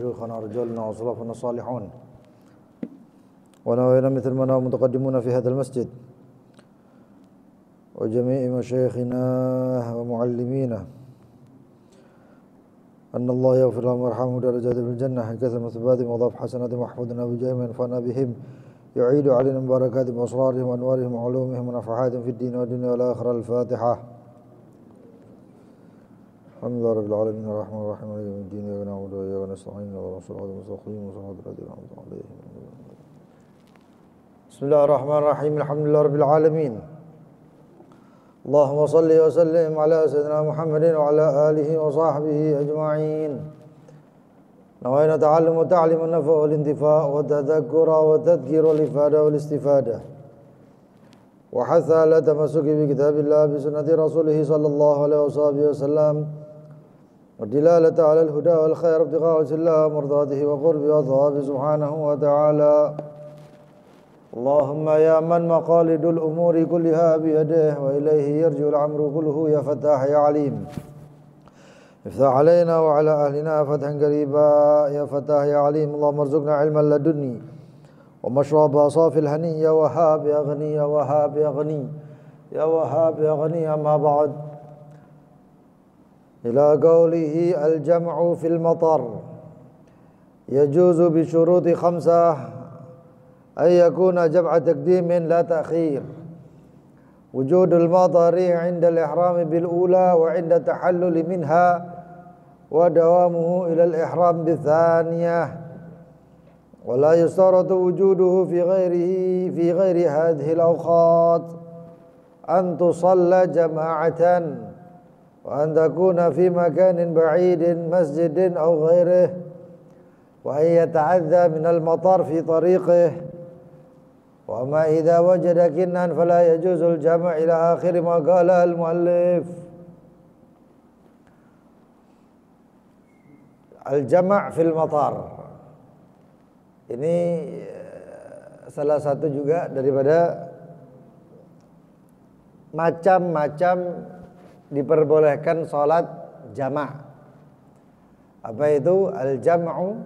وشيوخنا ورجالنا وأسلافنا الصالحون ونوينا مثل ما نوى متقدمون في هذا المسجد وجميع مشايخنا ومعلمينا أن الله يغفر لهم ويرحمهم درجات في الجنة كثر مثباتهم وضاف حسناتهم واحفظنا بجاههم وينفعنا بهم يعيد علينا من بركاتهم وأسرارهم وأنوارهم وعلومهم ونفحاتهم في الدين والدنيا والآخرة. الفاتحة. الحمد لله رب العالمين الرحمن الرحيم مالك يوم الدين إياك نعبد وإياك نستعين اهدنا الصراط المستقيم صراط الذين أنعمت عليهم. بسم الله الرحمن الرحيم الحمد لله رب العالمين اللهم صل وسلم على سيدنا محمد وعلى آله وصحبه أجمعين. نوينا تعلم وتعليم النفع والانتفاع والتذكر والتذكير والإفادة والاستفادة وحث على تمسك بكتاب الله بسنة رسوله صلى الله عليه وسلم والدلالة على الهدى والخير ابتغاء وجه الله ومرضاته وقرب وثوابه سبحانه وتعالى. اللهم يا من مقاليد الأمور كلها بيده وإليه يرجع الأمر كله يا فتاح يا عليم افتح علينا وعلى أهلنا فتحا قريبا يا فتاح يا عليم. اللهم ارزقنا علما لدني ومشرب صافي الهني يا وهاب يا غني يا وهاب يا غني يا وهاب يا غني. أما بعد إلى قوله الجمع في المطر يجوز بشروط 5 أن يكون جمع تقديم لا تأخير وجود المطر عند الإحرام بالأولى وعند التحلل منها ودوامه إلى الإحرام بالثانية ولا يشترط وجوده في غير هذه الأوقات أن تصلى جماعة وأن تكون في مكان بعيد مسجد أو غيره وأن يتعذى من المطر في طريقه. وأما إذا وجد كنا فلا يجوز الجمع إلى آخر ما قال المؤلف. Al-jama' fil matar ini salah satu juga daripada macam-macam diperbolehkan sholat jama'. Apa itu al-jam'u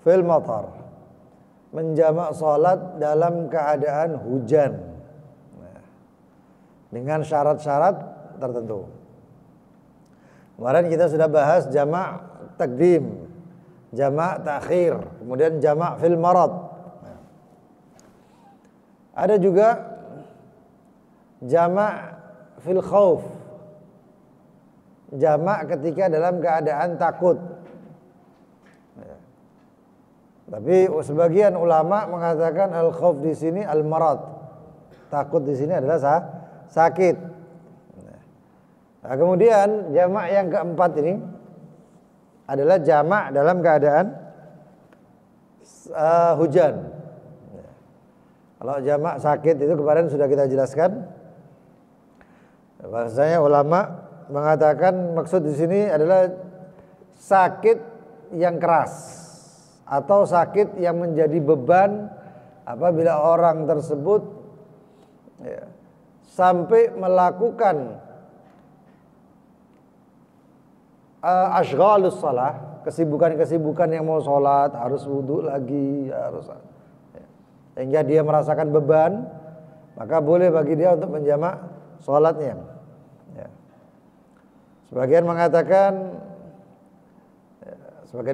fil matar? Menjamak sholat dalam keadaan hujan dengan syarat-syarat tertentu. Kemarin kita sudah bahas jamak takdim, jamak takhir, kemudian jamak fil marad. Ada juga jamak fil khauf, jamak ketika dalam keadaan takut. Tapi sebagian ulama mengatakan al khauf di sini al marad, takut di sini adalah sakit. Nah, kemudian jamak yang keempat ini adalah jamak dalam keadaan hujan. Kalau jamak sakit itu kemarin sudah kita jelaskan. Bahasanya ulama mengatakan maksud di sini adalah sakit yang keras atau sakit yang menjadi beban apabila orang tersebut sampai melakukan ashghalus shalah, kesibukan-kesibukan yang mau sholat, harus wudhu lagi, sehingga dia merasakan beban, maka boleh bagi dia untuk menjamak sholatnya. Sebagian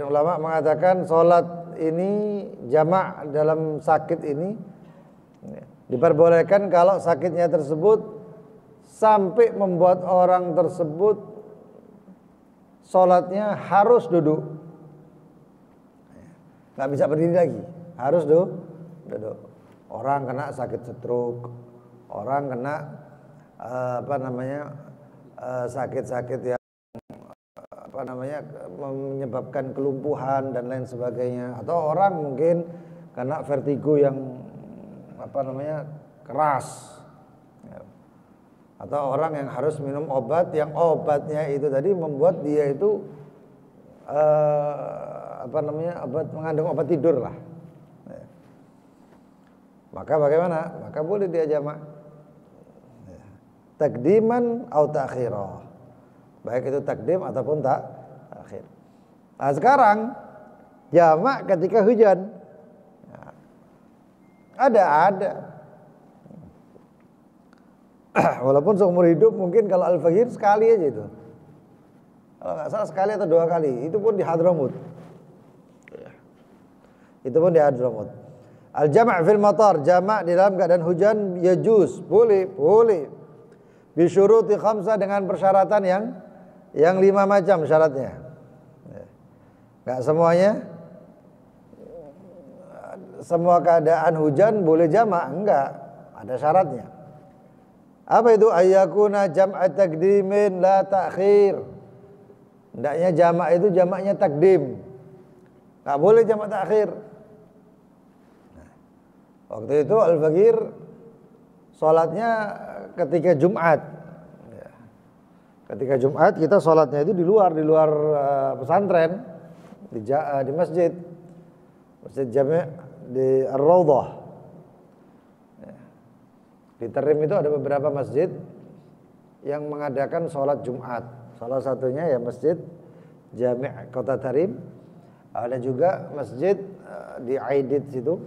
ulama mengatakan sholat ini jamak dalam sakit ini diperbolehkan kalau sakitnya tersebut sampai membuat orang tersebut sholatnya harus duduk, nggak bisa berdiri lagi, harus duduk. Orang kena sakit stroke, orang kena sakit-sakit yang menyebabkan kelumpuhan dan lain sebagainya, atau orang mungkin kena vertigo yang keras, atau orang yang harus minum obat yang obatnya itu tadi membuat dia itu mengandung obat tidur lah. Maka bagaimana? Maka boleh dia jamak takdiman atau takhirah, baik itu takdim ataupun takhir. Nah sekarang jamak ketika hujan. Ada. Walaupun seumur hidup mungkin kalau al-faghir sekali aja itu. Kalau nggak salah sekali atau 2 kali, itu pun di Hadramut. Itu pun di Hadramut. Al-jama' fil matar, jamak di dalam keadaan hujan yajuz, boleh. Bi syuruti khamsah, dengan persyaratan yang 5 macam syaratnya. Enggak semuanya semua keadaan hujan boleh jamak, enggak, ada syaratnya. Apa itu? Ayyakuna jam'a takdimin la ta'khir. Hendaknya jamak itu jamaknya takdim, enggak boleh jamak takhir. Waktu itu al-faghir sholatnya ketika Jumat. Ketika Jumat kita sholatnya itu di luar pesantren, di masjid Jami' di Ar-Raudhah. Di Tarim itu ada beberapa masjid yang mengadakan sholat Jumat. Salah satunya ya Masjid Jami' Kota Tarim. Ada juga masjid di Aidit situ.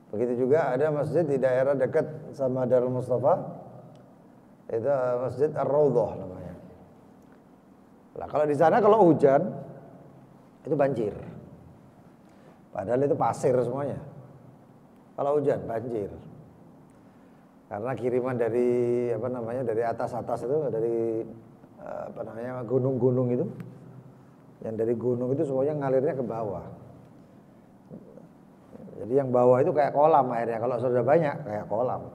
Begitu juga ada masjid di daerah dekat sama Darul Mustafa. Itu Masjid Ar-Raudhah namanya. Nah, kalau di sana kalau hujan itu banjir. Padahal itu pasir semuanya. Kalau hujan banjir. Karena kiriman dari dari atas itu, dari gunung-gunung itu. Yang dari gunung itu semuanya ngalirnya ke bawah. Jadi yang bawah itu kayak kolam airnya, kalau sudah banyak kayak kolam.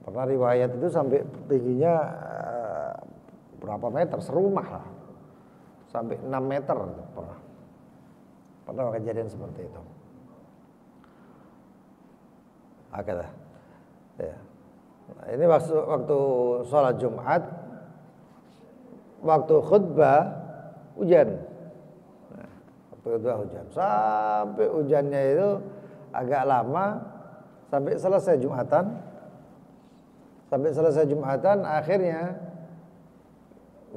Pernah riwayat itu sampai tingginya berapa meter, serumah lah. Sampai 6 meter pernah kejadian seperti itu. Oke dah. Ya. Nah, ini waktu sholat Jumat, waktu khutbah hujan. Hujan sampai hujannya itu agak lama, sampai selesai Jumatan akhirnya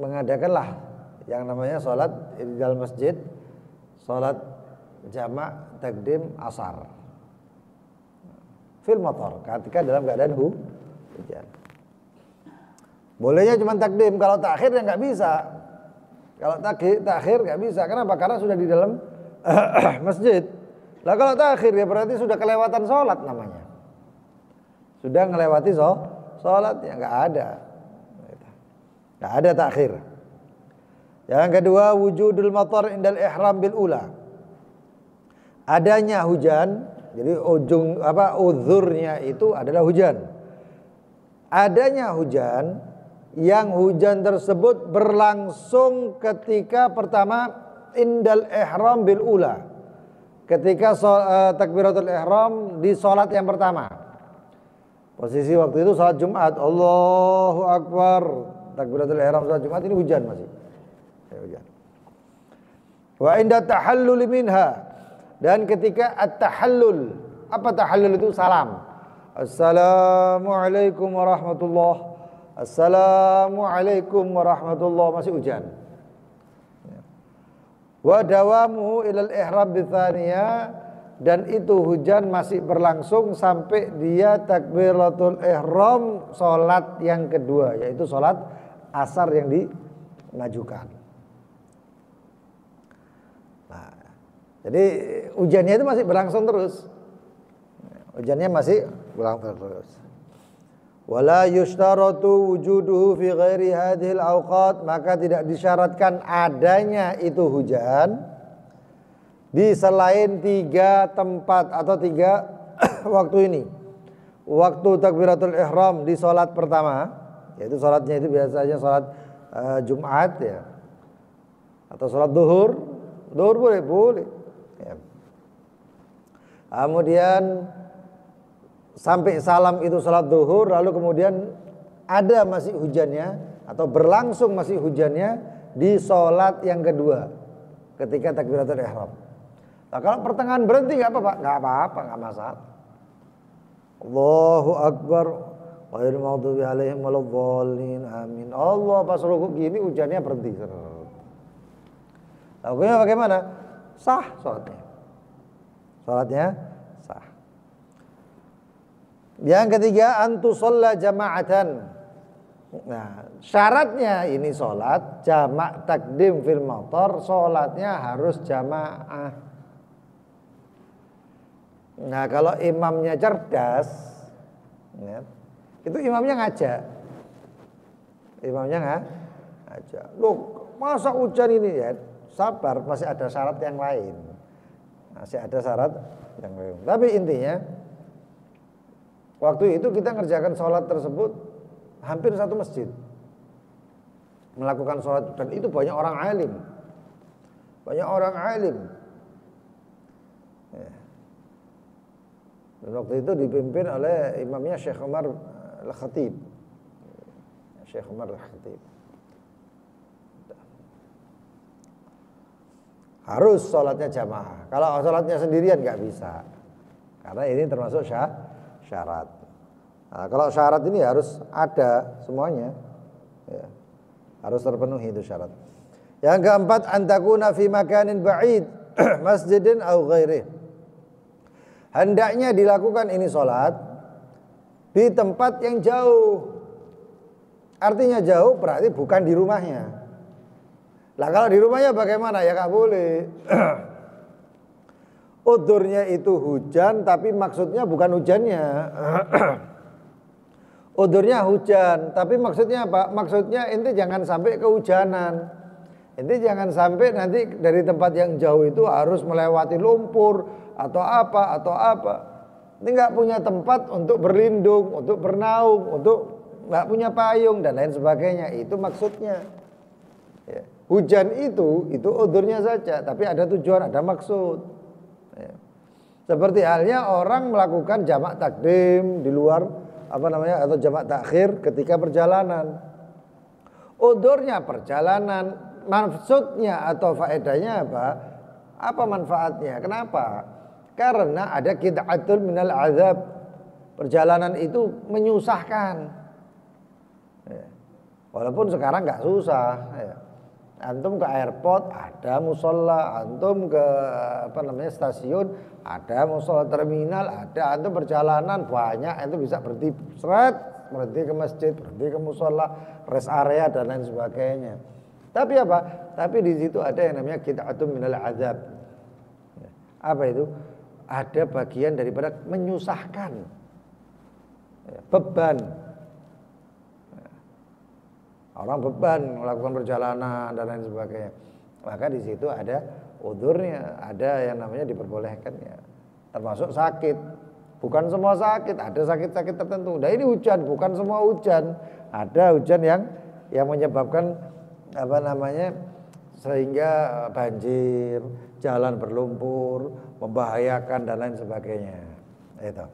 mengadakanlah yang namanya sholat di dalam masjid, sholat jamak takdim asar fil matar, ketika dalam keadaan hujan. Bolehnya cuma takdim, kalau takhir ya nggak bisa. Kalau takhir nggak bisa. Kenapa? Karena sudah di dalam masjid. Lah kalau takhir ya berarti sudah kelewatan sholat namanya. Sudah ngelewati sholat ya nggak ada takhir. Yang kedua, wujudul matar indal ihram bil ula. Adanya hujan, jadi uzurnya itu adalah hujan. Adanya hujan, yang hujan tersebut berlangsung ketika pertama indal ihram bil ula, ketika takbiratul ihram di salat yang pertama. Posisi waktu itu salat Jumat, Allahu Akbar, takbiratul ihram salat Jumat, ini hujan masih. Hujan. Wa inda tahallul minha, dan ketika at-tahallul, apa tahallul itu? Salam. Assalamualaikum warahmatullahi. Assalamualaikum warahmatullahi, masih hujan. Wa dawamuhu ilal ihram bitsaniyah, dan itu hujan masih berlangsung sampai dia takbiratul ihram salat yang kedua, yaitu salat asar yang dimajukan. Nah, jadi hujannya itu masih berlangsung terus. Hujannya masih berlangsung terus. Wala yushtaratu wujuduhu fi ghairi hadhil awqat, maka tidak disyaratkan adanya itu hujan di selain 3 tempat atau 3 waktu ini. Waktu takbiratul ihram di salat pertama, yaitu salatnya itu biasanya salat Jumat ya, atau salat duhur boleh ya. Kemudian sampai salam itu salat duhur, lalu kemudian ada masih hujannya atau berlangsung masih hujannya di salat yang kedua ketika takbiratul ihram. Nah, kalau pertengahan berhenti nggak apa-apa, nggak masalah. Allahu Akbar, ghairil maghdubi alaihim waladdallin, amin. Allah pas rukuk gini hujannya berhenti. Lakunya bagaimana? sah sholatnya. Sholatnya sah. Yang ketiga, antusalla jama'atan. Nah, syaratnya ini sholat jamak takdim fil motor, sholatnya harus jamaah. Nah, kalau imamnya cerdas, ya, itu imamnya ngajak. Imamnya ngajak. Loh, masa hujan ini ya? Sabar, masih ada syarat yang lain. Masih ada syarat yang lain. Tapi intinya, waktu itu kita ngerjakan sholat tersebut hampir satu masjid melakukan sholat, dan itu banyak orang alim, ya. Dan waktu itu dipimpin oleh imamnya Syekh Umar Al-Khatib. Syekh Umar Al-Khatib harus sholatnya jamaah. Kalau sholatnya sendirian nggak bisa, karena ini termasuk syarat. Nah, kalau syarat ini harus ada semuanya, ya, harus terpenuhi itu syarat. Yang keempat, antakuna fi makanin ba'id masjidin au ghairih. Hendaknya dilakukan ini sholat di tempat yang jauh. Artinya jauh berarti bukan di rumahnya. Lah kalau di rumahnya bagaimana? Ya nggak boleh. Udurnya itu hujan, tapi maksudnya bukan hujannya. Udurnya hujan, tapi maksudnya apa? Maksudnya ente jangan sampai kehujanan. Ente jangan sampai nanti dari tempat yang jauh itu harus melewati lumpur atau apa. Ente nggak punya tempat untuk berlindung, untuk bernaung, untuk nggak punya payung dan lain sebagainya. Itu maksudnya. Ya. Hujan itu udurnya saja, tapi ada tujuan, ada maksud. Ya. Seperti halnya orang melakukan jamak takdim di luar atau jamak takhir ketika perjalanan. Udurnya perjalanan, maksudnya atau faedahnya apa? Apa manfaatnya? Kenapa? Karena ada qit'atul minal azab. Perjalanan itu menyusahkan. Ya. Walaupun sekarang nggak susah. Ya. Antum ke airport ada musola, antum ke stasiun ada musola, terminal ada, antum perjalanan banyak, antum bisa berhenti ke masjid, berhenti ke musola, rest area dan lain sebagainya. Tapi apa? Tapi di situ ada yang namanya qit'atun minal azab. Apa itu? Ada bagian daripada menyusahkan, beban. Orang beban melakukan perjalanan dan lain sebagainya. Maka di situ ada udurnya, ada yang namanya diperbolehkan ya. Termasuk sakit. Bukan semua sakit, ada sakit-sakit tertentu. Nah ini hujan, bukan semua hujan. Ada hujan yang menyebabkan sehingga banjir, jalan berlumpur, membahayakan dan lain sebagainya. Itu.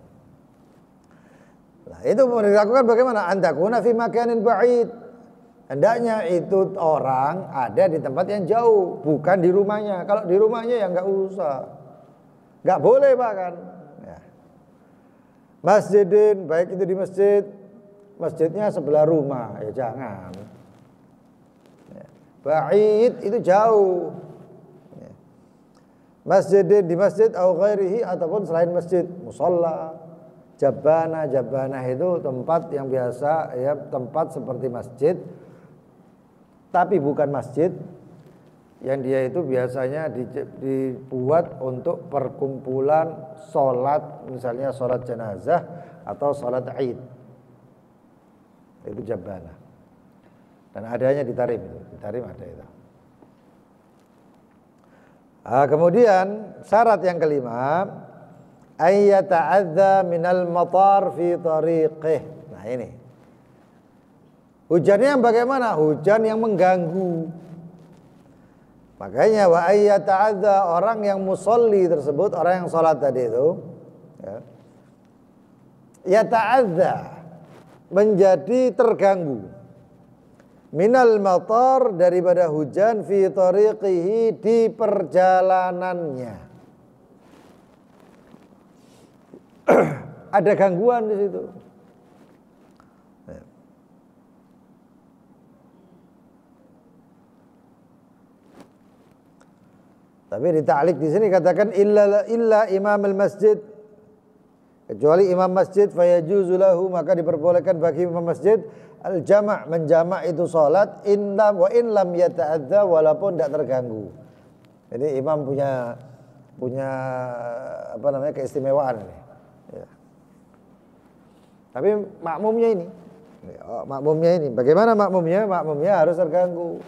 Nah, itu mau dilakukan bagaimana? Antakuna fi makanin ba'id. Hendaknya itu orang ada di tempat yang jauh, bukan di rumahnya. Kalau di rumahnya ya nggak usah, nggak boleh bahkan. Ya. Masjidin, baik itu di masjidnya sebelah rumah, ya jangan. Ya. Ba'id itu jauh. Ya. Masjidin di masjid au ghairihi ataupun selain masjid, musalla, jabanah itu tempat yang biasa ya, tempat seperti masjid. Tapi bukan masjid, yang dia itu biasanya dibuat untuk perkumpulan sholat, misalnya sholat jenazah atau sholat id. Itu jabanah. Dan adanya di Tarim itu, di Tarim ada itu. Kemudian syarat yang kelima, ayyata'adza minal matar fi tariqih. Nah ini. Hujannya bagaimana? Hujan yang mengganggu. Makanya wa ayyata'adza, orang yang musolli tersebut, orang yang sholat tadi itu, ya ta'adza, menjadi terganggu. Minal matar, daripada hujan, fi tariqihi, di perjalanannya. Ada gangguan di situ. Tapi di ta'liq di sini katakan illa imam al-masjid, kecuali imam masjid, fayajuzu lahu, maka diperbolehkan bagi imam masjid al-jama', menjama' itu salat in lam yata'adza, walaupun tidak terganggu. Jadi imam punya apa namanya keistimewaan ini. Ya. Tapi makmumnya ini, bagaimana makmumnya? Makmumnya harus terganggu.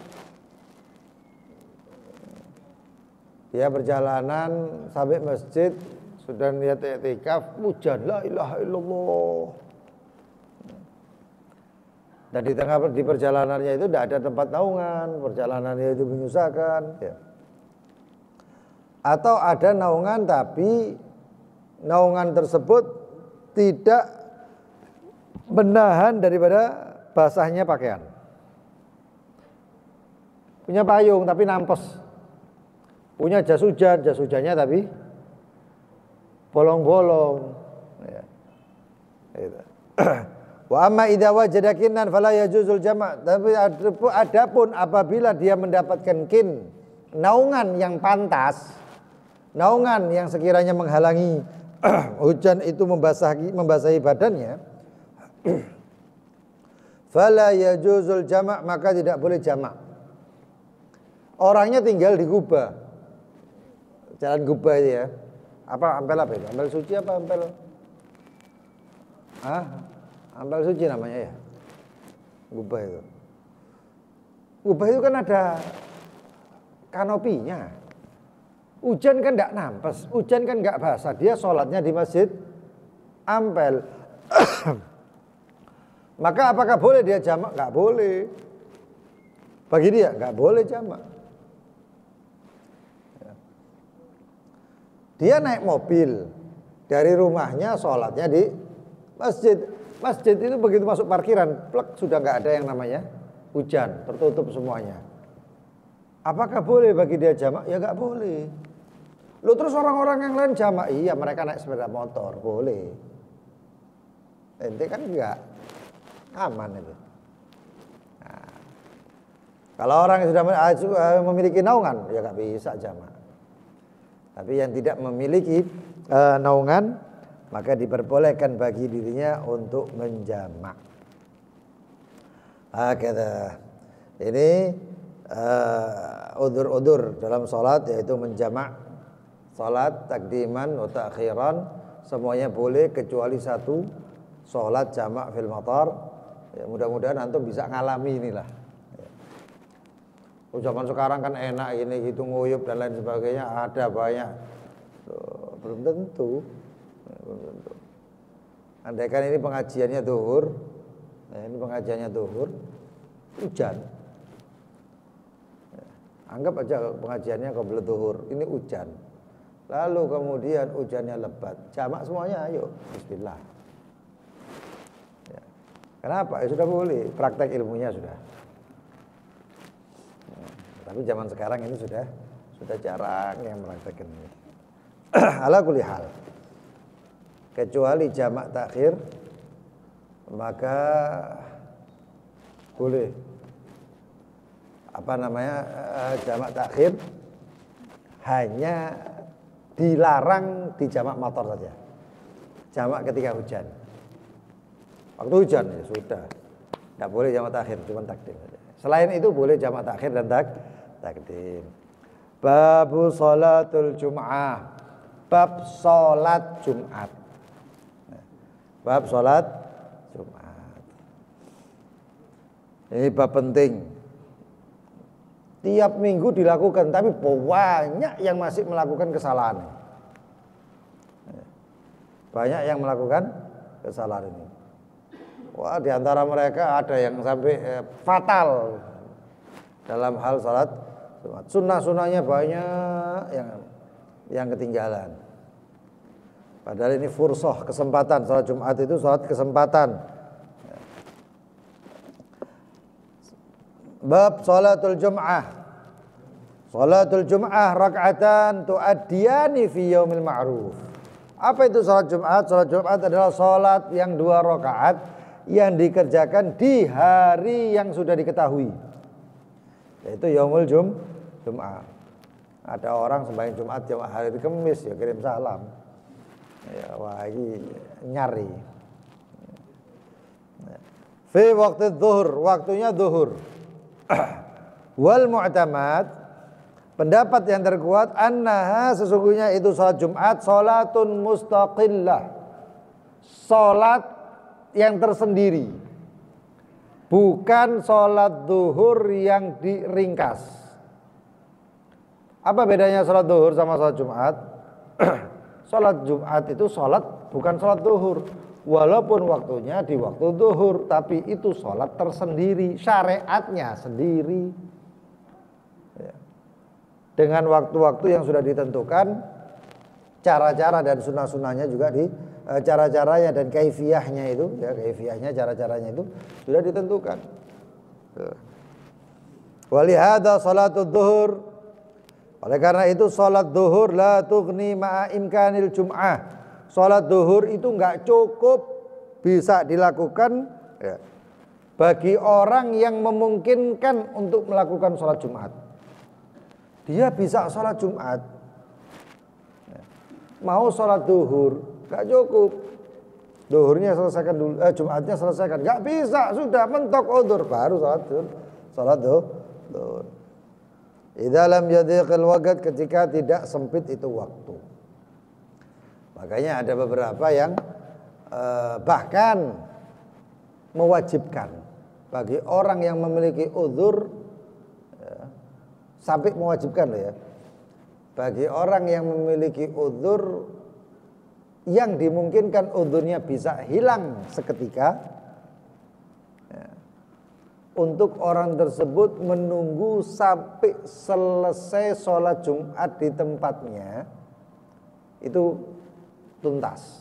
Dia perjalanan sampai masjid, sudah niat i'tikaf, hujan, la ilaha illallah. Dan di tengah di perjalanannya itu tidak ada tempat naungan, perjalanannya itu menyusahkan. Ya. Atau ada naungan tapi naungan tersebut tidak menahan daripada basahnya pakaian. Punya payung tapi nampes. Punya jas hujannya tapi bolong-bolong. Ya. Wa amma idza wajada kinnan fala yajuzul jama'. Tapi adapun apabila dia mendapatkan kin, naungan yang pantas, naungan yang sekiranya menghalangi hujan itu membasahi badannya, fala yajuzul jama', maka tidak boleh jama'. Orangnya tinggal di Kuba, jalan Kuba itu ya. Ampel apa itu? Ampel suci apa ampel? Ampel suci namanya ya. Kuba itu. Kuba itu kan ada kanopinya. Hujan kan enggak nampes, hujan kan enggak basah. Dia sholatnya di masjid Ampel. Maka apakah boleh dia jamak? Enggak boleh. Bagi dia enggak boleh jamak. Dia naik mobil dari rumahnya, sholatnya di masjid. Masjid itu begitu masuk parkiran, plek, sudah nggak ada yang namanya hujan, tertutup semuanya. Apakah boleh bagi dia jamak? Ya nggak boleh. Loh, terus orang-orang yang lain jamak? Iya, mereka naik sepeda motor, boleh. Ente kan enggak, aman itu. Nah, kalau orang yang sudah memiliki naungan, ya nggak bisa jamak. Tapi yang tidak memiliki naungan, maka diperbolehkan bagi dirinya untuk menjamak. Kata ini udzur-udzur dalam salat, yaitu menjamak salat takdiman wa ta'khiran, semuanya boleh kecuali satu, salat jamak fil matar. Ya, mudah-mudahan antum bisa ngalami inilah. Zaman sekarang kan enak ini gitu, nguyup dan lain sebagainya, ada banyak. Belum tentu. Andaikan ini pengajiannya zuhur, ini pengajiannya zuhur, hujan. Anggap aja pengajiannya qabla zuhur, ini hujan. Lalu kemudian hujannya lebat, jamak semuanya, ayo, bismillah. Ya. Kenapa? Ya sudah boleh, praktek ilmunya sudah. Tapi zaman sekarang ini sudah jarang yang mempraktekkan ini. Ala kulli hal, kecuali jamak takhir, maka boleh jamak takhir hanya dilarang di jamak motor saja. Jamak ketika hujan. Waktu hujan ya sudah, tidak boleh jamak takhir, cuma takdim saja. Selain itu boleh jamak takhir dan takdim. Babu sholatul jum'ah, bab sholat Jumat. Bab sholat Jumat. Ini bab penting. Tiap minggu dilakukan, tapi banyak yang masih melakukan kesalahan. Banyak yang melakukan kesalahan ini. Wah, di antara mereka ada yang sampai fatal dalam hal sholat Jumat. Sunnah-sunnahnya banyak yang ketinggalan. Padahal ini fursah, kesempatan. Sholat Jumat itu sholat kesempatan. Bab sholatul Jum'ah. Sholatul Jum'ah rak'atan tu'addiyani fi yaumil ma'ruf. Apa itu sholat Jumat? Sholat Jumat adalah sholat yang 2 rakaat yang dikerjakan di hari yang sudah diketahui, yaitu yaumul Jum'ah. Ada orang sembahyang Jumat jam hari Kamis ya kirim salam. Ya, wah ini nyari. Fi waktu zuhur, waktunya zuhur. Wal mu'tamad, pendapat yang terkuat annaha sesungguhnya itu salat Jumat salatun mustaqillah. Salat yang tersendiri. Bukan salat zuhur yang diringkas. Apa bedanya salat zuhur sama salat Jumat? Salat Jumat itu salat bukan salat zuhur. Walaupun waktunya di waktu zuhur, tapi itu salat tersendiri, syariatnya sendiri. Ya. Dengan waktu-waktu yang sudah ditentukan, cara-cara dan sunah-sunahnya juga cara-caranya dan kaifiyahnya itu, ya kaifiyahnya, cara-caranya itu sudah ditentukan. Walihada salatul zuhur. Oleh karena itu salat zuhur la tughni ma'a imkanil jum'ah. Salat zuhur itu enggak cukup bisa dilakukan ya, bagi orang yang memungkinkan untuk melakukan salat Jumat. Dia bisa salat Jumat. Ya. Mau salat zuhur enggak cukup. Zuhurnya selesaikan dulu, Jumatnya selesaikan. Enggak bisa, sudah mentok udzur baru salat zuhur. Idza lam yadhiqil waqt, ketika tidak sempit itu waktu. Makanya ada beberapa yang bahkan mewajibkan bagi orang yang memiliki udzur ya, sampai mewajibkan loh ya. Bagi orang yang memiliki udzur yang dimungkinkan udzurnya bisa hilang seketika, untuk orang tersebut menunggu sampai selesai sholat Jumat di tempatnya itu tuntas.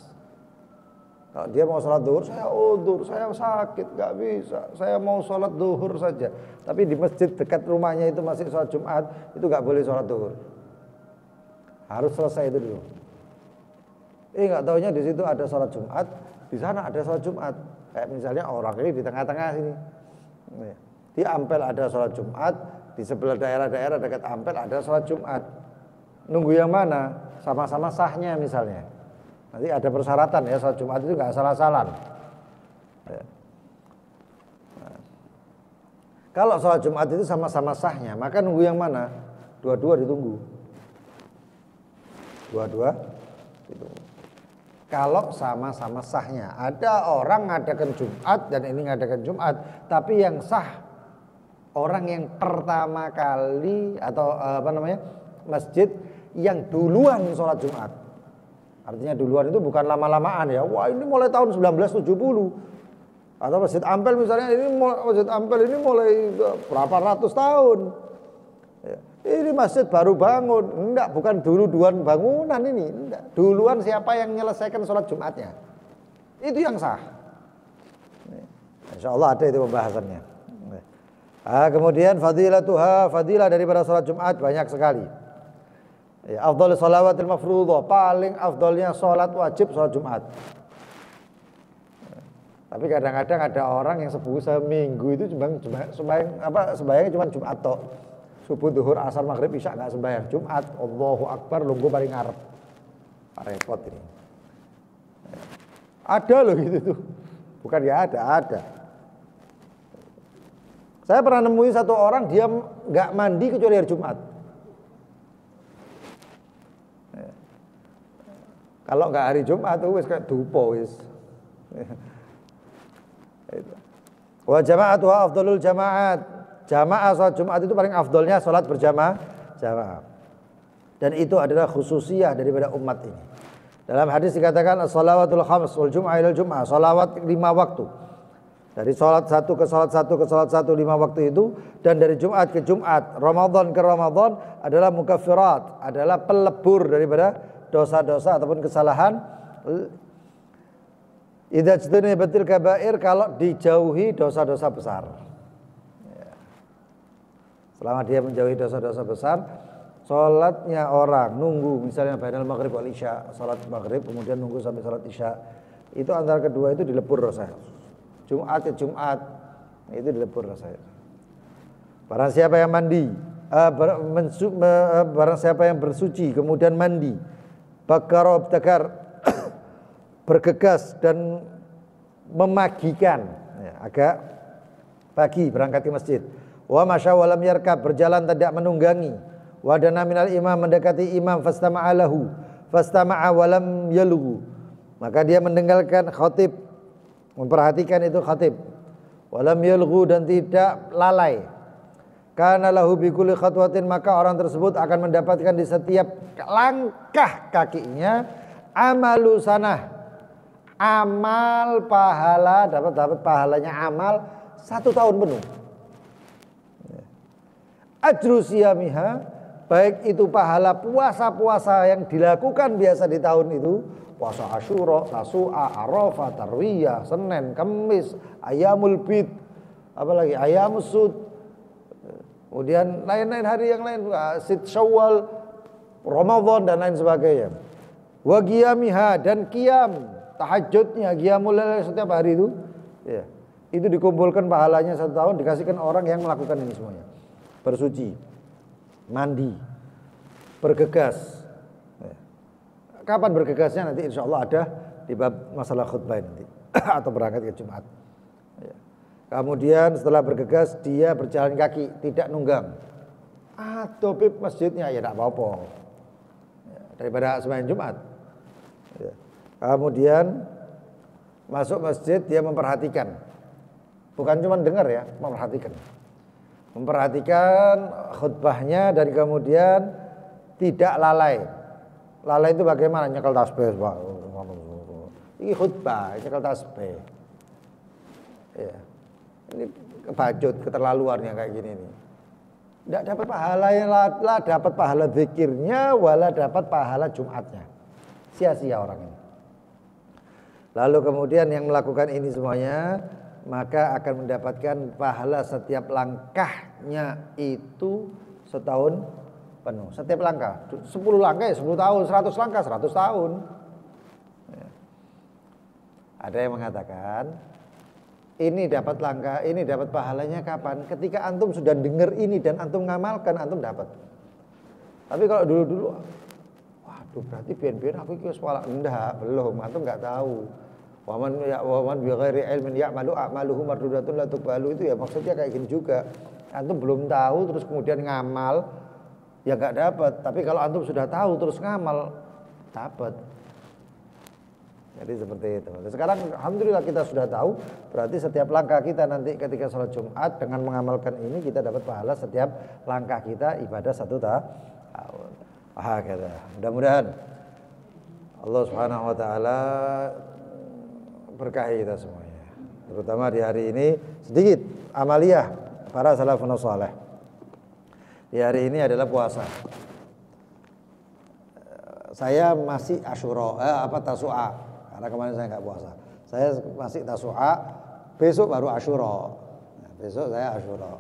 Kalau dia mau sholat zuhur, saya udzur, saya sakit, gak bisa, saya mau sholat zuhur saja. Tapi di masjid dekat rumahnya itu masih sholat Jumat, itu gak boleh sholat zuhur. Harus selesai itu dulu. Gak taunya di situ ada sholat Jumat, di sana ada sholat Jumat. Kayak misalnya orang ini di tengah-tengah sini. Di Ampel ada sholat Jumat, di sebelah daerah-daerah dekat Ampel ada sholat Jumat. Nunggu yang mana? Sama-sama sahnya misalnya. Nanti ada persyaratan ya, sholat Jumat itu nggak salah-salan. Ya. Nah. Kalau sholat Jumat itu sama-sama sahnya, maka nunggu yang mana? Dua-dua ditunggu. Dua-dua ditunggu. Kalau sama-sama sahnya, ada orang ngadakan Jumat dan ini ngadakan Jumat, tapi yang sah orang yang pertama kali atau masjid yang duluan sholat Jumat. Artinya duluan itu bukan lama-lamaan ya. Wah ini mulai tahun 1970 atau Masjid Ampel misalnya, Masjid Ampel ini mulai berapa ratus tahun. Ya. Ini masjid baru bangun, enggak, bukan duluan bangunan ini, enggak. Duluan siapa yang menyelesaikan sholat Jumatnya, itu yang sah. Insya Allah ada itu pembahasannya. Kemudian fadilah daripada sholat Jumat banyak sekali. Ya, afdal shalawatil mafruḍah, paling afdalnya sholat wajib sholat Jumat. Tapi kadang-kadang ada orang yang seminggu itu sembahyangnya cuma Jumat tok. Subuh, duhur, asar, maghrib, isya nggak sembahyang. Jumat, Allahu Akbar, lungguh paling ngarep. Repot ini. Ada loh gitu tuh. Bukan ya ada. Saya pernah nemuin satu orang dia nggak mandi kecuali hari Jumat. Kalau nggak hari Jumat tuh wis kayak dupo wis. Wa jama'atuha afdalul jama'at. Jamaah sholat Jumat itu paling afdolnya sholat berjamaah. Dan itu adalah khususiyah daripada umat ini. Dalam hadis dikatakan as-shalawatul khams wal jum'ah ilal jum'ah, salawat 5 waktu. Dari sholat satu ke sholat satu ke sholat satu 5 waktu itu, dan dari Jumat ke Jumat, Ramadan ke Ramadan adalah mukaffirat, adalah pelebur daripada dosa-dosa ataupun kesalahan. Idza jtanibatil kabair, kalau dijauhi dosa-dosa besar. Selama dia menjauhi dosa-dosa besar, sholatnya orang nunggu misalnya bainal maghrib wal isya, sholat maghrib kemudian nunggu sampai sholat isya, itu antara kedua itu dilebur dosa. Jumat ke Jumat itu dilebur dosa. Barang siapa yang mandi barang siapa yang bersuci kemudian mandi, bakar bergegas dan memagikan, ya, agak pagi berangkat ke masjid. Wa masya wa lam yarkab, berjalan tidak menunggangi. Wa dana minal imam, mendekati imam, fastama'a lahu, fastama'a wa lam yalughu, maka dia mendengarkan khatib, memperhatikan itu khatib. Wa lam yalughu, dan tidak lalai. Kana lahu bi kulli khatwatin, maka orang tersebut akan mendapatkan di setiap langkah kakinya amalu sanah, amal pahala, dapat pahalanya amal 1 tahun penuh. Ajru siyamiha, baik itu pahala puasa-puasa yang dilakukan biasa di tahun itu, puasa Asyura, Tasu'a, Arafah, Tarwiyah, Senin, Kamis, Ayyamul Bid, apalagi Ayyamus Sud, kemudian lain-lain hari yang lain, Sit Syawal, Ramadan dan lain sebagainya. Wa qiyamiha, dan qiyam, tahajudnya, qiyamul lail setiap hari itu, ya, itu dikumpulkan pahalanya 1 tahun, dikasihkan orang yang melakukan ini semuanya. Bersuci, mandi, bergegas. Kapan bergegasnya nanti insya Allah ada di bab masalah khutbah nanti atau berangkat ke Jumat. Kemudian setelah bergegas dia berjalan kaki, tidak nunggang. Atau masjidnya ya tidak apa-apa, daripada sembahyang Jumat. Kemudian masuk masjid dia memperhatikan, bukan cuma dengar ya, memperhatikan khutbahnya, dan kemudian tidak lalai. Lalai itu bagaimana? Nyekel tasbih, Pak. Ini khutbah, nyekel tasbih. Ya. Ini kebacut, keterlaluannya kayak gini nih. Tidak dapat pahalanya, lah dapat pahala zikirnya, wala dapat pahala Jumatnya. Sia-sia orang ini. Lalu kemudian yang melakukan ini semuanya, maka akan mendapatkan pahala setiap langkahnya itu 1 tahun penuh. Setiap langkah 10 langkah ya 10 tahun, 100 langkah 100 tahun. Ada yang mengatakan ini dapat langkah, ini dapat pahalanya kapan? Ketika antum sudah dengar ini dan antum ngamalkan, antum dapat. Tapi kalau dulu-dulu, waduh berarti biar aku iki wala, enggak, belum, antum enggak tahu. Waman bi ghairi ilmin ya'malu a'maluhu mardudatun la tuqbalu, itu ya maksudnya kayak gini juga. Antum belum tahu terus kemudian ngamal ya enggak dapat. Tapi kalau antum sudah tahu terus ngamal dapat. Jadi seperti itu. Sekarang alhamdulillah kita sudah tahu, berarti setiap langkah kita nanti ketika sholat Jumat dengan mengamalkan ini kita dapat pahala setiap langkah kita ibadah 1 tahun. Gitu. Mudah-mudahan Allah Subhanahu wa taala berkahi kita semuanya. Terutama di hari ini sedikit amaliyah para salafun saleh. Di hari ini adalah puasa. Saya masih Asyura, Tasu'a. Karena kemarin saya enggak puasa. Saya masih Tasu'a, besok baru Asyura. Nah, besok saya Asyura.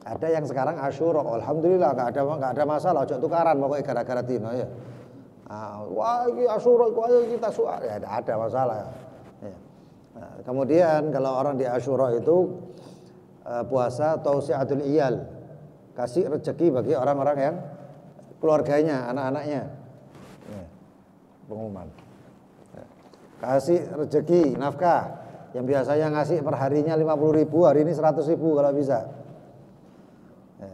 Ada yang sekarang Asyura, alhamdulillah enggak ada masalah, ojo tukaran pokoknya gara-gara dino ya. Wah, ini Asyura, ini Tasu'a, ya enggak ada masalah. Ya. Nah, kemudian kalau orang di Asyura itu puasa tausiatul iyal, kasih rezeki bagi orang-orang yang keluarganya, anak-anaknya. Ya. Pengumuman. Kasih rezeki nafkah yang biasanya ngasih per harinya 50.000, hari ini 100.000 kalau bisa. Ya.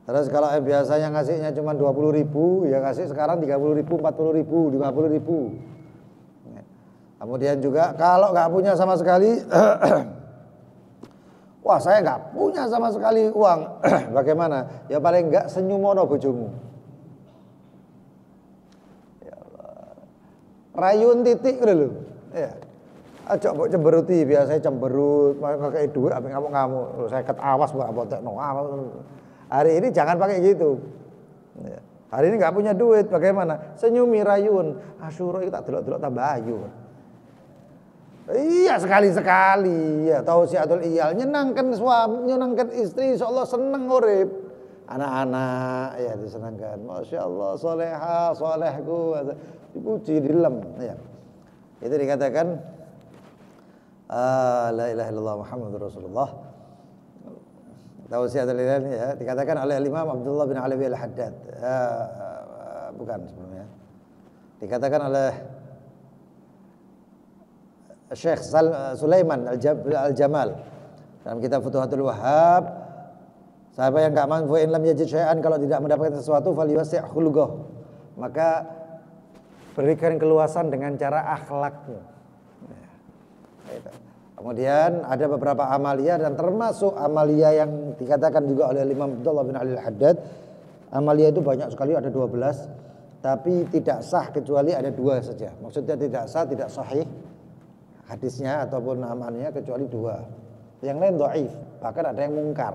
Terus kalau yang biasanya ngasihnya cuma 20.000, ya kasih sekarang 30.000, 40.000, 50.000. Ya. Kemudian juga kalau nggak punya sama sekali, wah saya nggak punya sama sekali uang, bagaimana? Ya paling nggak senyumono bojomu. Rayun titik lho. Ya. Aja mbok cemberuti, biasanya cemberut, pakai duit apa ngamuk-ngamuk. Saya awas mbok abotekno. Hari ini jangan pakai gitu. Ya. Hari ini enggak punya duit, bagaimana? Senyumi rayun. Asyura iki tak delok-delok tambah ayu. Iya sekali-sekali ya tausiatul iyal, nyenangkan suami, nyenangkan istri, insyaallah seneng urip. Anak-anak ya disenangkan. Masyaallah soleha, solehku. Dipuji, dilem ya. Itu dikatakan la ilaha illallah Muhammadur Rasulullah. Tausiatul Iyal ya, dikatakan oleh Imam Abdullah bin Alawi Al-Haddad. Bukan sebelumnya. Dikatakan oleh Syekh Sulaiman Al-Jamal dalam kitab Futuhatul Wahhab, siapa yang enggak mampu in lam yajid syai'an, kalau tidak mendapatkan sesuatu falyuwasi' khuluquh, maka berikan keluasan dengan cara akhlakmu. Kemudian ada beberapa amalia dan termasuk amalia yang dikatakan juga oleh Imam Abdullah bin Ali Al-Haddad. Amalia itu banyak sekali, ada 12, tapi tidak sah kecuali ada 2 saja. Maksudnya tidak sah, tidak sahih hadisnya ataupun amalnya kecuali 2. Yang lain dhaif, bahkan ada yang mungkar.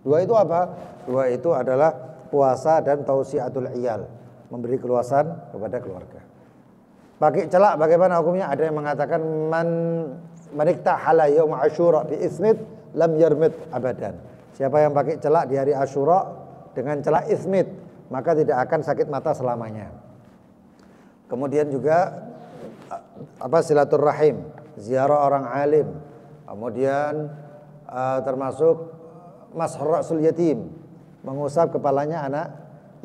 2 itu apa? 2 itu adalah puasa dan tausiatul iyal, memberi keluasan kepada keluarga. Pakai celak bagaimana hukumnya? Ada yang mengatakan maniktahala yaum Asyura bi ismit lam yarmit abadan. Siapa yang pakai celak di hari Asyura dengan celak ismit, maka tidak akan sakit mata selamanya. Kemudian juga silaturrahim, ziarah orang alim. Kemudian termasuk mashur ra'sul yatim, mengusap kepalanya anak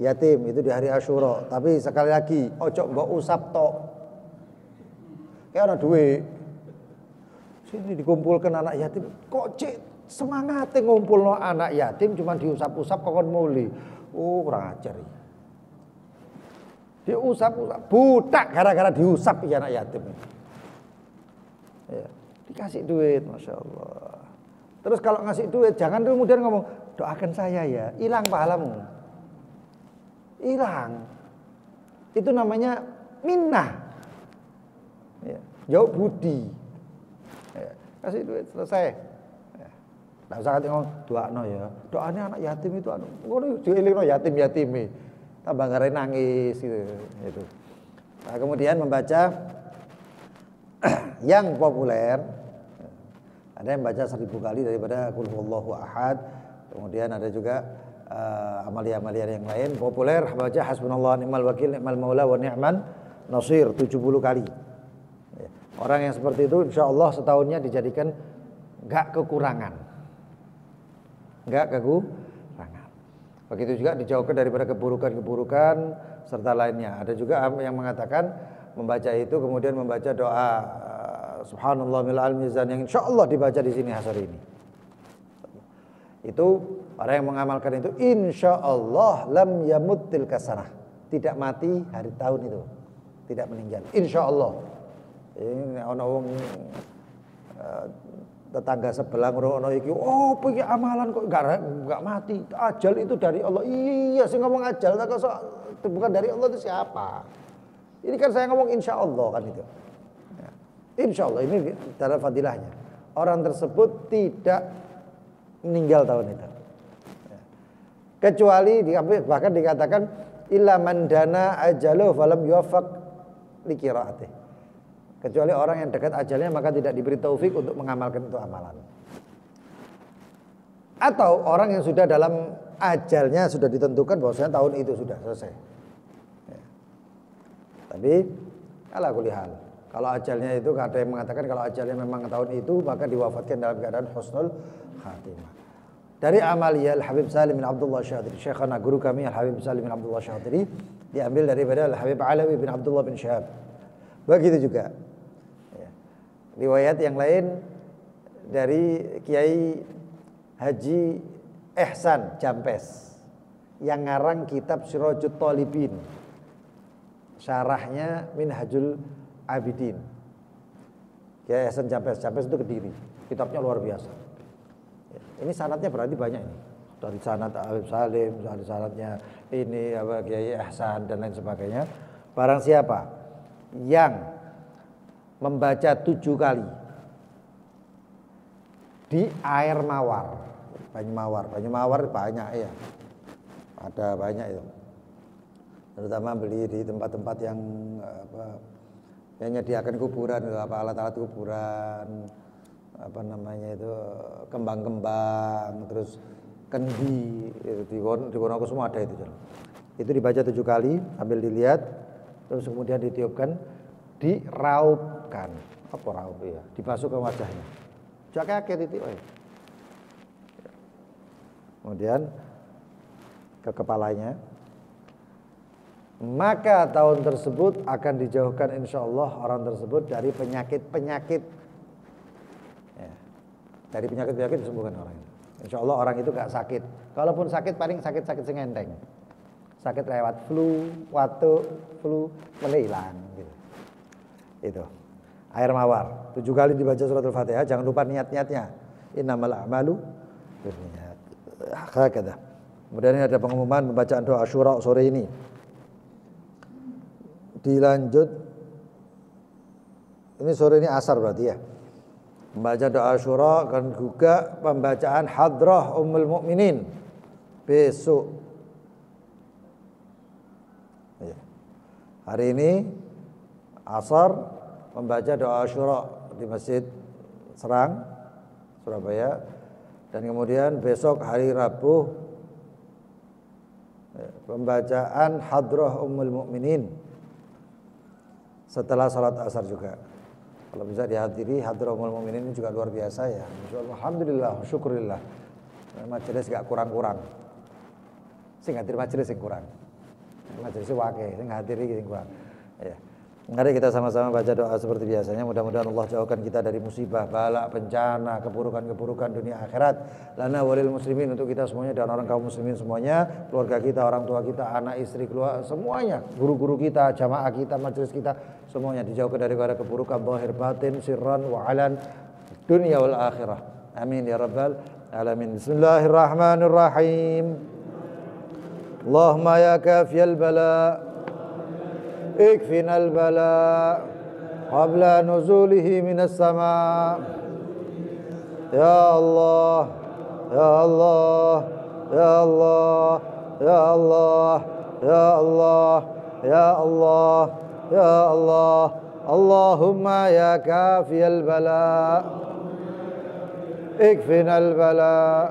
yatim, itu di hari Asyura. Tapi sekali lagi, ojo mbok usap tok. Kayak ana duwe sini dikumpulkan anak yatim, kok cek semangat ngumpulno anak yatim cuma diusap-usap kokon muli. Kurang ajar. Diusap-usap, butak gara-gara diusap ya anak yatim. Ya, dikasih duit, Masya Allah. Terus kalau ngasih duit jangan kemudian ngomong doakan saya ya, hilang pahalamu. Hilang. Itu namanya minnah. Ya, jauh budi. Ya, kasih duit selesai. Ya. Nah, usah ngomong doakno ya. Doanya anak yatim itu ngono dielingno yatim-yatime. Tambah ngare nangis gitu. Itu. Nah, kemudian membaca yang populer. Ada yang baca 1000 kali daripada Qul huwallahu ahad. Kemudian ada juga amalia-amalia yang lain populer, baca hasbunallahu ni'mal wakil ni'mal maula wa ni'man nasir 70 kali. Orang yang seperti itu insyaallah setahunnya dijadikan enggak kekurangan. Enggak kekurangan. Begitu juga dijauhkan daripada keburukan-keburukan serta lainnya. Ada juga yang mengatakan membaca itu kemudian membaca doa subhanallah mil al-mizan yang insyaallah dibaca di sini hari ini. Itu orang yang mengamalkan itu insyaallah lam yamut tilka sanah, tidak mati hari tahun itu, tidak meninggal insyaallah. Ini ana wong tetangga sebelah ngrono iki, oh iki amalan kok enggak mati, ajal itu dari Allah. Iya sing ngomong ajal itu bukan dari Allah itu siapa? Ini kan saya ngomong insyaallah kan itu. Insyaallah ini cara fadilahnya. Orang tersebut tidak meninggal tahun itu. Kecuali bahkan dikatakan illa man dana ajaluhu falam yuwaffaq li qiraatih. Kecuali orang yang dekat ajalnya maka tidak diberi taufik untuk mengamalkan itu amalan. Atau orang yang sudah dalam ajalnya sudah ditentukan bahwasanya tahun itu sudah selesai. Ya. Tapi ala kulli hal, kalau ajalnya itu ada yang mengatakan kalau ajalnya memang tahun itu maka diwafatkan dalam keadaan husnul khatimah. Dari amalia Al-Habib Salim bin Abdullah Syadili, syekhana guru kami Al-Habib Salim bin Abdullah Syadili, diambil daripada Al-Habib Alawi bin Abdullah bin Syahab. Begitu juga ya. Riwayat yang lain dari Kiai Haji Ihsan Jampes yang ngarang kitab Sirajut Talibin, syarahnya Minhajul Abidin. Kiai Ihsan Jampes itu Kediri, kitabnya luar biasa. Ini sanadnya berarti banyak ini. Dari sanad Habib Salim, dari sanadnya ini Kiai Ihsan dan lain sebagainya. Barang siapa yang membaca 7 kali di air mawar, Banyu Mawar banyak ya. Ada banyak itu. Terutama beli di tempat-tempat yang yang menyediakan kuburan, alat-alat kuburan, itu kembang-kembang, terus kendi, di Wonoku semua ada itu. Itu dibaca 7 kali sambil dilihat, terus kemudian ditiupkan, diraupkan. Apa raup ya? Dibasuh ke wajahnya. Jakake titik. kemudian ke kepalanya. Maka tahun tersebut akan dijauhkan insya Allah orang tersebut dari penyakit-penyakit. Ya. Dari penyakit-penyakit disembuhkan orang itu. Insya Allah orang itu gak sakit. Kalaupun sakit paling sakit-sakit sing enteng. Sakit lewat flu, watuk, flu, hilang gitu. Itu. Air mawar 7 kali dibaca surat Al-Fatihah. Jangan lupa niat-niatnya. Innamal a'malu binniyat. Hakada. Kemudian ini ada pengumuman pembacaan doa Asyura sore ini. Dilanjut. Ini sore ini asar berarti ya. Membaca doa Asyura dan juga pembacaan Hadrah Ummul Mukminin besok. Ya. Hari ini asar membaca doa Asyura di Masjid Serang Surabaya, dan kemudian besok hari Rabu pembacaan Hadrah Ummul Mukminin setelah salat asar juga. Kalau bisa dihadiri Hadrah Ummul Mukminin ini juga luar biasa ya. Alhamdulillah, syukurillah. Majelis gak kurang-kurang. Sing hadir majelis sing kurang. Majelis wake, sing hadiri sing kurang. Ya. Mari kita sama-sama baca doa seperti biasanya. Mudah-mudahan Allah jauhkan kita dari musibah, bala, bencana, keburukan-keburukan dunia akhirat. Lana walil muslimin, untuk kita semuanya dan orang kaum muslimin semuanya, keluarga kita, orang tua kita, anak istri, keluarga semuanya, guru-guru kita, jamaah kita, majelis kita, semuanya dijauhkan dari keburukan zahir batin, sirran wa alan, dunia wal akhirah. Amin ya rabbal alamin. Bismillahirrahmanirrahim. Allahumma ya kafiyal bala اكفنا البلاء قبل نزوله من السماء يا الله يا الله يا الله يا الله يا الله يا الله يا الله اللهم يا كافي البلاء اكفنا البلاء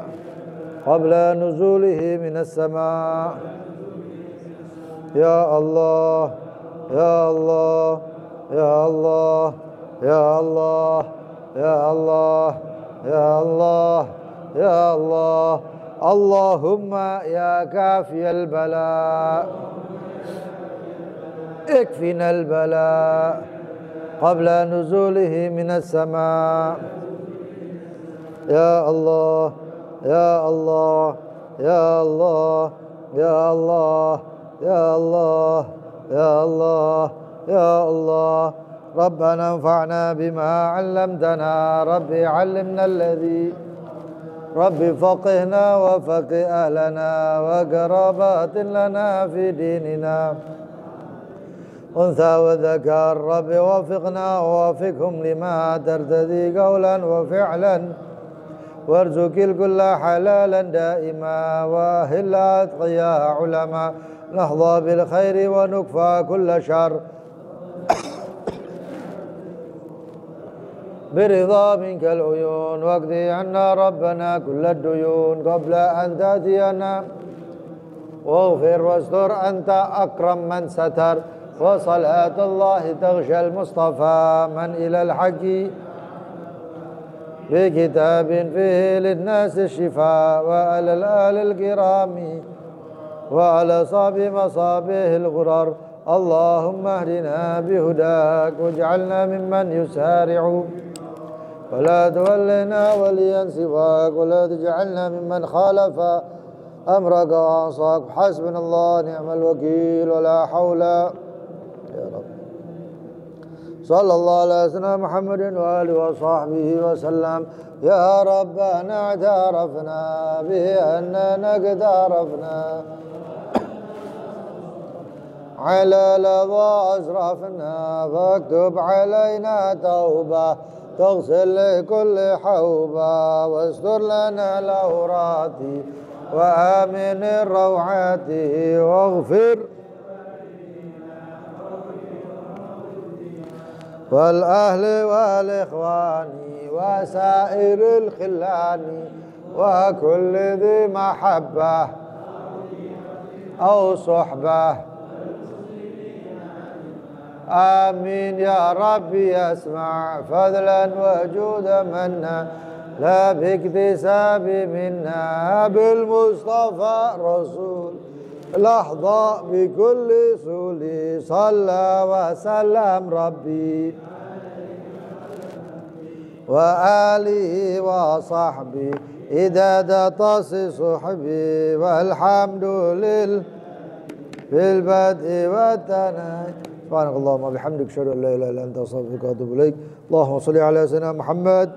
قبل نزوله من السماء يا الله يا الله يا الله يا الله يا الله يا الله يا الله اللهم يا كافي البلاء اكفنا البلاء قبل نزوله من السماء يا الله يا الله يا الله يا الله يا الله يا الله يا الله ربنا انفعنا بما علمتنا ربي علمنا الذي ربي فقهنا وفقه أهلنا وقرابات لنا في ديننا أنثى وذكر ربي وفقنا ووفقهم لما ترتدي قولا وفعلا وارزق الكل حلالا دائما وأهل أتقياء علماء نحظى بالخير ونكفى كل شر برضا منك العيون واقضي عنا ربنا كل الديون قبل أن تأتينا واغفر واستر أنت أكرم من ستر وصلاة الله تغشى المصطفى من إلى الحق بكتاب فيه للناس الشفاء وعلى الآل الكرام وعلى صاب مصابه الغرر اللهم اهدنا بهداك واجعلنا ممن يسارع ولا تولنا وليا سواك ولا تجعلنا ممن خالف أمرك وعصاك حسبنا الله نعم الوكيل ولا حول يا رب صلى الله على سيدنا محمد وآله وصحبه وسلم يا ربنا اعترفنا بأننا قد عرفنا على لظى أسرافنا فاكتب علينا توبة تغسل لكل حوبة واستر لنا العورات وآمن الروعات واغفر والأهل والإخوان وسائر الخلان وكل ذي محبة أو صحبة آمين يا ربي اسمع فضلا وجود منا لا باكتساب منا بالمصطفى رسول لحظة بكل سولي صلى وسلم ربي وآله وصحبه إذا تصي صحبي والحمد لله في البدء والثناء سبحانك اللهم وبحمدك أشهد أن لا إله إلا أنت أستغفرك وأتوب إليك اللهم صل على سيدنا محمد